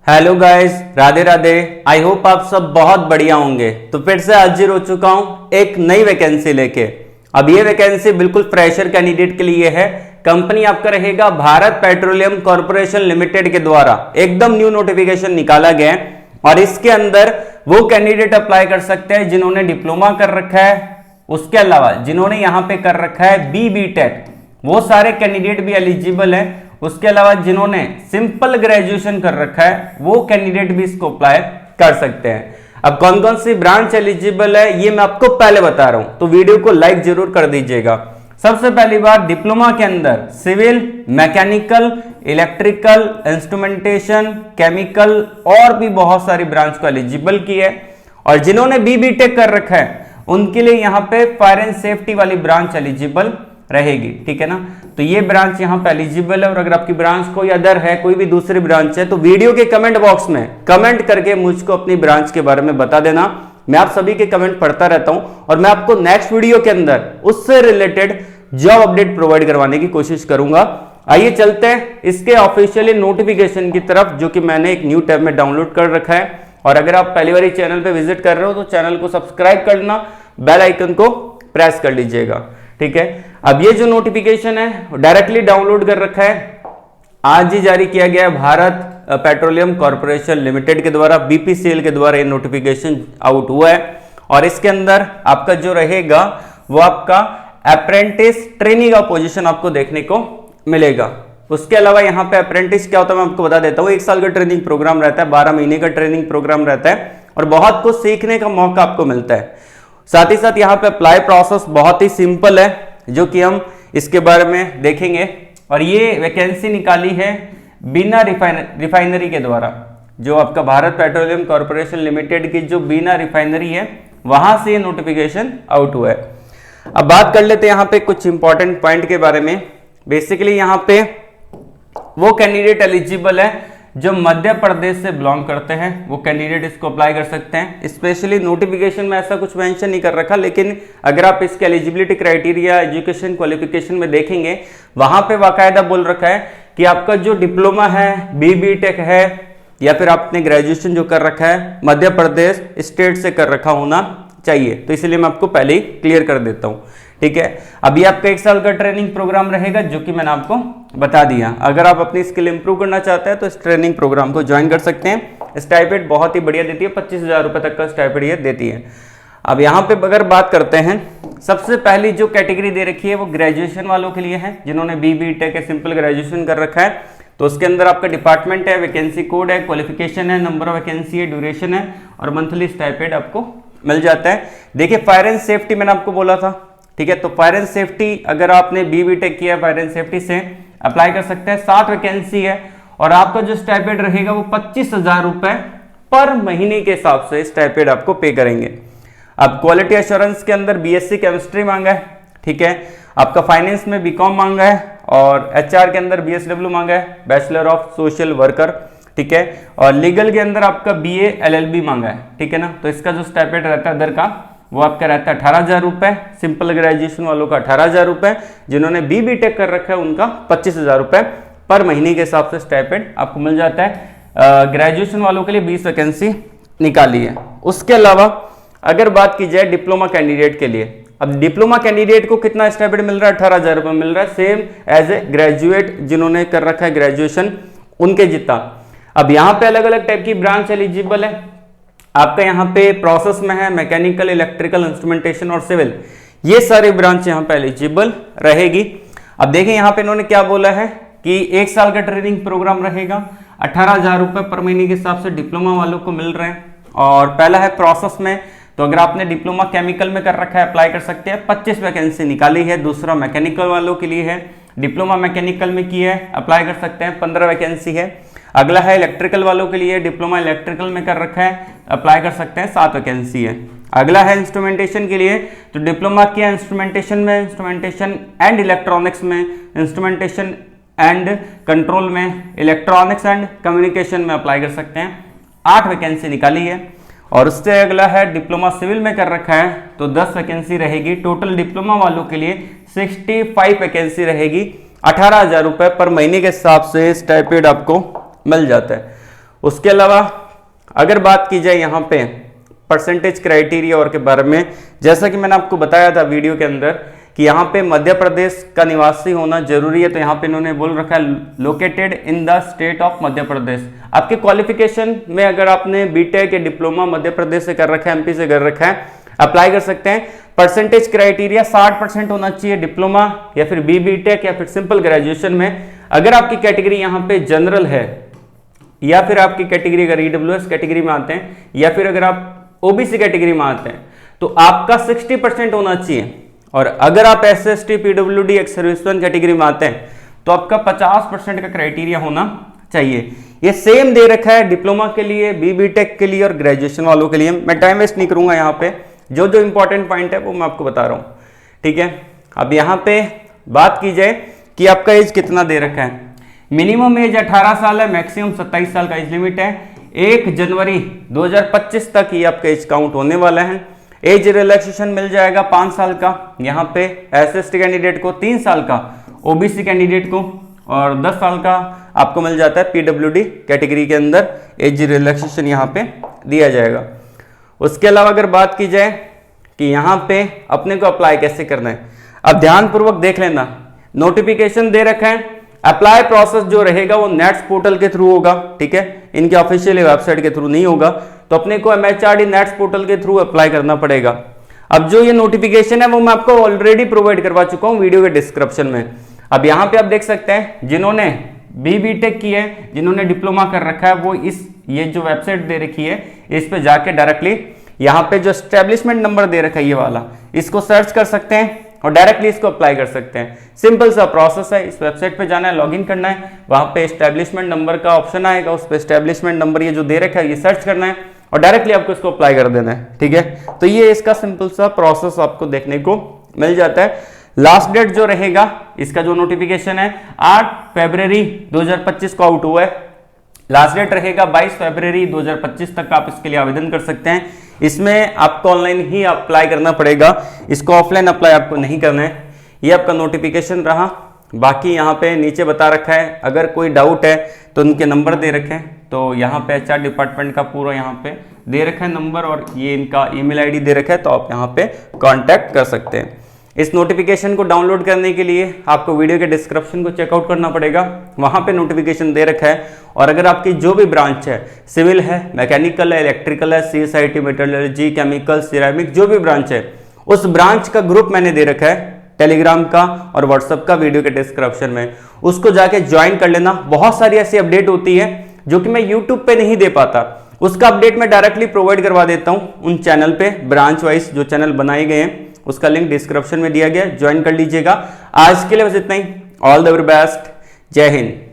Hello guys, Radhe Radhe. I hope आप सब बहुत बढ़िया होंगे। तो फिर से हाजिर हो चुका हूं एक नई वैकेंसी लेके। अब ये वैकेंसी बिल्कुल फ्रेशर कैंडिडेट के लिए है। कंपनी आपका रहेगा भारत पेट्रोलियम कॉर्पोरेशन लिमिटेड के द्वारा एकदम न्यू नोटिफिकेशन निकाला गया है और इसके अंदर वो कैंडिडेट अप्लाई कर सकते हैं जिन्होंने डिप्लोमा कर रखा है, उसके अलावा जिन्होंने यहां पे कर रखा है बी टेक, वो सारे कैंडिडेट भी एलिजिबल है। उसके अलावा जिन्होंने सिंपल ग्रेजुएशन कर रखा है वो कैंडिडेट भी इसको अप्लाई कर सकते हैं। अब कौन कौन सी ब्रांच एलिजिबल है ये मैं आपको पहले बता रहा हूं, तो वीडियो को लाइक जरूर कर दीजिएगा। सबसे पहली बात, डिप्लोमा के अंदर civil, mechanical, electrical, instrumentation, chemical और भी बहुत सारी ब्रांच को एलिजिबल की है। और जिन्होंने बी टेक कर रखा है उनके लिए यहाँ पे फायर एंड सेफ्टी वाली ब्रांच एलिजिबल रहेगी, ठीक है ना। तो ये ब्रांच यहाँ पे एलिजिबल है। और अगर आपकी ब्रांच कोई अदर है, कोई भी दूसरी ब्रांच है, तो वीडियो के कमेंट बॉक्स में कमेंट करके मुझको अपनी ब्रांच के बारे में बता देना। मैं आप सभी के कमेंट पढ़ता रहता हूं और मैं आपको नेक्स्ट वीडियो के अंदर उससे रिलेटेड जॉब अपडेट प्रोवाइड करवाने की कोशिश करूंगा। आइए चलते हैं इसके ऑफिशियली नोटिफिकेशन की तरफ, जो कि मैंने एक न्यू टैब में डाउनलोड कर रखा है। और अगर आप पहली बार चैनल पे विजिट कर रहे हो तो चैनल को सब्सक्राइब करना, बेल आइकन को प्रेस कर लीजिएगा, ठीक है। अब ये जो नोटिफिकेशन है डायरेक्टली डाउनलोड कर रखा है, आज ही जारी किया गया है भारत पेट्रोलियम कॉर्पोरेशन लिमिटेड के द्वारा, बीपीसीएल के द्वारा ये नोटिफिकेशन आउट हुआ है। और इसके अंदर आपका जो रहेगा वो आपका अप्रेंटिस ट्रेनिंग का पोजीशन आपको देखने को मिलेगा। उसके अलावा यहाँ पे अप्रेंटिस क्या होता है मैं आपको बता देता हूँ। 1 साल का ट्रेनिंग प्रोग्राम रहता है, 12 महीने का ट्रेनिंग प्रोग्राम रहता है और बहुत कुछ सीखने का मौका आपको मिलता है। साथ ही साथ यहाँ पे अप्लाई प्रोसेस बहुत ही सिंपल है, जो कि हम इसके बारे में देखेंगे। और ये वैकेंसी निकाली है बीना रिफाइनरी के द्वारा, जो आपका भारत पेट्रोलियम कॉर्पोरेशन लिमिटेड की जो बीना रिफाइनरी है वहां से ये नोटिफिकेशन आउट हुआ है। अब बात कर लेते हैं यहाँ पे कुछ इंपॉर्टेंट पॉइंट के बारे में। बेसिकली यहाँ पे वो कैंडिडेट एलिजिबल है जो मध्य प्रदेश से बिलोंग करते हैं, वो कैंडिडेट इसको अप्लाई कर सकते हैं। स्पेशली नोटिफिकेशन में ऐसा कुछ मेंशन नहीं कर रखा, लेकिन अगर आप इसके एलिजिबिलिटी क्राइटेरिया एजुकेशन क्वालिफिकेशन में देखेंगे वहां पे बाकायदा बोल रखा है कि आपका जो डिप्लोमा है, बी टेक है या फिर आपने ग्रेजुएशन जो कर रखा है मध्य प्रदेश स्टेट से कर रखा होना चाहिए। तो इसलिए मैं आपको पहले ही क्लियर कर देता हूँ, ठीक है। अभी आपका 1 साल का ट्रेनिंग प्रोग्राम रहेगा, जो कि मैंने आपको बता दिया। अगर आप अपनी स्किल इंप्रूव करना चाहते हैं तो इस ट्रेनिंग प्रोग्राम को ज्वाइन कर सकते हैं। स्टाइपेंड बहुत ही बढ़िया देती है, 25,000 रुपए तक का स्टाइपेंड ये देती है। अब यहाँ पे अगर बात करते हैं, सबसे पहली जो कैटेगरी दे रखी है वो ग्रेजुएशन वालों के लिए है, जिन्होंने बी टेक सिंपल ग्रेजुएशन कर रखा है। तो उसके अंदर आपका डिपार्टमेंट है, वैकेंसी कोड है, क्वालिफिकेशन है, नंबर ऑफ वैकेंसी है, ड्यूरेशन है और मंथली स्टाइपेंड आपको मिल जाता है। देखिए फायर एंड सेफ्टी मैंने आपको बोला था, ठीक है। तो फायर एंड सेफ्टी अगर आपने बी टेक किया फायर एंड सेफ्टी से अप्लाई कर सकते हैं। 7 वैकेंसी है और आपका जो स्टाइपेंड रहेगा वो 25,000 रुपए पर महीने के हिसाब से स्टाइपेंड आपको पे करेंगे। अब क्वालिटी एश्योरेंस के अंदर बीएससी केमिस्ट्री मांगा है, ठीक है। आपका फाइनेंस में बीकॉम मांगा है और एचआर के अंदर बीएसडब्ल्यू मांगा है, बैचलर ऑफ सोशल वर्कर, ठीक है। और लीगल के अंदर आपका बीए एलएलबी मांगा है, ठीक है ना। तो इसका जो स्टाइपेंड रहता है अदर का वो आपका रहता है 18,000 रुपए, सिंपल ग्रेजुएशन वालों का 18,000 रुपए, जिन्होंने बी टेक कर रखा है उनका 25,000 रुपए पर महीने के हिसाब से स्टाइपेंड आपको मिल जाता है। ग्रेजुएशन वालों के लिए 20 वैकेंसी निकाली है। उसके अलावा अगर बात की जाए डिप्लोमा कैंडिडेट के लिए, अब डिप्लोमा कैंडिडेट को कितना स्टाइपेंड मिल रहा है? 18,000 रुपए मिल रहा है, सेम एज ए ग्रेजुएट जिन्होंने कर रखा है ग्रेजुएशन उनके जितना। अब यहाँ पे अलग अलग टाइप की ब्रांच एलिजिबल है। आपका यहाँ पे प्रोसेस में है मैकेनिकल, इलेक्ट्रिकल, इंस्ट्रूमेंटेशन और सिविल, ये सारी ब्रांच यहाँ पे एलिजिबल रहेगी। अब देखें यहाँ पे इन्होंने क्या बोला है कि 1 साल का ट्रेनिंग प्रोग्राम रहेगा, 18,000 रुपए पर महीने के हिसाब से डिप्लोमा वालों को मिल रहे हैं। और पहला है प्रोसेस में, तो अगर आपने डिप्लोमा केमिकल में कर रखा है अप्लाई कर सकते हैं, 25 वैकेंसी निकाली है। दूसरा मैकेनिकल वालों के लिए है, डिप्लोमा मैकेनिकल में की है अप्लाई कर सकते हैं, 15 वैकेंसी है। अगला है इलेक्ट्रिकल वालों के लिए, डिप्लोमा इलेक्ट्रिकल में कर रखा है अप्लाई कर सकते हैं, 7 वैकेंसी है। अगला है इंस्ट्रूमेंटेशन के लिए, तो डिप्लोमा किया इंस्ट्रूमेंटेशन में, इंस्ट्रूमेंटेशन एंड इलेक्ट्रॉनिक्स में, इंस्ट्रूमेंटेशन एंड कंट्रोल में, इलेक्ट्रॉनिक्स एंड कम्युनिकेशन में अप्लाई कर सकते हैं, 8 वैकेंसी निकाली है। और उससे अगला है डिप्लोमा सिविल में कर रखा है तो 10 वैकेंसी रहेगी। टोटल डिप्लोमा वालों के लिए 65 वैकेंसी रहेगी। 18,000 रुपए पर महीने के हिसाब से स्टाइपेंड आपको मिल जाता है। उसके अलावा अगर बात की जाए यहाँ पे परसेंटेज क्राइटेरिया और के बारे में, जैसा कि मैंने आपको बताया था वीडियो के अंदर कि यहाँ पे मध्य प्रदेश का निवासी होना जरूरी है, तो यहाँ पे इन्होंने बोल रखा है located in the state of Madhya Pradesh. आपके क्वालिफिकेशन में अगर आपने बीटेक या डिप्लोमा मध्य प्रदेश से कर रखा है, एमपी से कर रखा है, अप्लाई कर सकते हैं। परसेंटेज क्राइटेरिया 60% होना चाहिए डिप्लोमा या फिर बीटेक या फिर सिंपल ग्रेजुएशन में। अगर आपकी कैटेगरी यहाँ पे जनरल है या फिर आपकी कैटेगरी अगर ईडब्ल्यूएस कैटेगरी में आते हैं या फिर अगर आप ओबीसी कैटेगरी में आते हैं तो आपका 60% होना चाहिए। और अगर आप SST PWD ex serviceman category में आते हैं तो आपका 50% का क्राइटेरिया होना चाहिए। ये सेम दे रखा है डिप्लोमा के लिए, बीटेक के लिए और ग्रेजुएशन वालों के लिए। मैं टाइम वेस्ट नहीं करूंगा, यहाँ पे जो जो इंपॉर्टेंट पॉइंट है वो मैं आपको बता रहा हूँ, ठीक है। अब यहाँ पे बात की जाए कि आपका एज कितना दे रखा है। मिनिमम एज 18 साल है, मैक्सिमम 27 साल का एज लिमिट है। 1 जनवरी 2025 तक ये आपका एज काउंट होने वाला है। एज रिलैक्सेशन मिल जाएगा 5 साल का यहाँ पे एसएसटी कैंडिडेट को, 3 साल का ओबीसी कैंडिडेट को और 10 साल का आपको मिल जाता है पीडब्ल्यूडी कैटेगरी के अंदर। एज रिलैक्सेशन यहाँ पे दिया जाएगा। उसके अलावा अगर बात की जाए कि यहाँ पे अपने को अप्लाई कैसे करना है, अब ध्यानपूर्वक देख लेना। नोटिफिकेशन दे रखा है, अप्लाई प्रोसेस जो रहेगा वो नेट्स पोर्टल के थ्रू होगा, ठीक है, इनके ऑफिशियल वेबसाइट के थ्रू नहीं होगा। तो अपने को एमएचआरडी नेट्स पोर्टल के थ्रू अप्लाई करना पड़ेगा। अब जो ये नोटिफिकेशन है वो मैं आपको ऑलरेडी प्रोवाइड करवा चुका हूँ वीडियो के डिस्क्रिप्शन में। अब यहाँ पे आप देख सकते हैं जिन्होंने बीटेक की है, जिन्होंने डिप्लोमा कर रखा है, वो ये जो वेबसाइट दे रखी है इस पे जाके डायरेक्टली यहाँ पे जो एस्टेब्लिशमेंट नंबर दे रखा है ये वाला, इसको सर्च कर सकते हैं और डायरेक्टली इसको अप्लाई कर सकते हैं। सिंपल सा प्रोसेस है। इस वेबसाइट पे जाना है, लॉगिन करना है, वहां पे एस्टेब्लिशमेंट नंबर का ऑप्शन आएगा, उस पे एस्टेब्लिशमेंट नंबर ये जो दे रखा है ये सर्च करना है और डायरेक्टली आपको इसको अप्लाई कर देना है, ठीक है। तो ये इसका सिंपल सा प्रोसेस आपको देखने को मिल जाता है। लास्ट डेट जो रहेगा इसका जो नोटिफिकेशन है 8 फरवरी 2025 को आउट हुआ है। लास्ट डेट रहेगा 22 फरवरी 2025 तक आप इसके लिए आवेदन कर सकते हैं। इसमें आपको ऑनलाइन ही अप्लाई करना पड़ेगा, इसको ऑफलाइन अप्लाई आपको नहीं करना है। ये आपका नोटिफिकेशन रहा। बाकी यहाँ पे नीचे बता रखा है, अगर कोई डाउट है तो उनके नंबर दे रखे हैं। तो यहाँ पे एचआर डिपार्टमेंट का पूरा यहाँ पे दे रखा है नंबर और ये इनका ईमेल आईडी दे रखा है, तो आप यहाँ पे कांटेक्ट कर सकते हैं। इस नोटिफिकेशन को डाउनलोड करने के लिए आपको वीडियो के डिस्क्रिप्शन को चेकआउट करना पड़ेगा, वहां पे नोटिफिकेशन दे रखा है। और अगर आपकी जो भी ब्रांच है, सिविल है, मैकेनिकल है, इलेक्ट्रिकल है, सीएसआईटी, मेटलर्जी, केमिकल, सिरेमिक, जो भी ब्रांच है उस ब्रांच का ग्रुप मैंने दे रखा है टेलीग्राम का और व्हाट्सएप का वीडियो के डिस्क्रिप्शन में, उसको जाके ज्वाइन कर लेना। बहुत सारी ऐसी अपडेट होती है जो कि मैं यूट्यूब पे नहीं दे पाता, उसका अपडेट मैं डायरेक्टली प्रोवाइड करवा देता हूँ उन चैनल पे। ब्रांच वाइज जो चैनल बनाए गए हैं उसका लिंक डिस्क्रिप्शन में दिया गया है, ज्वाइन कर लीजिएगा। आज के लिए बस इतना ही। ऑल द वेरी बेस्ट, जय हिंद।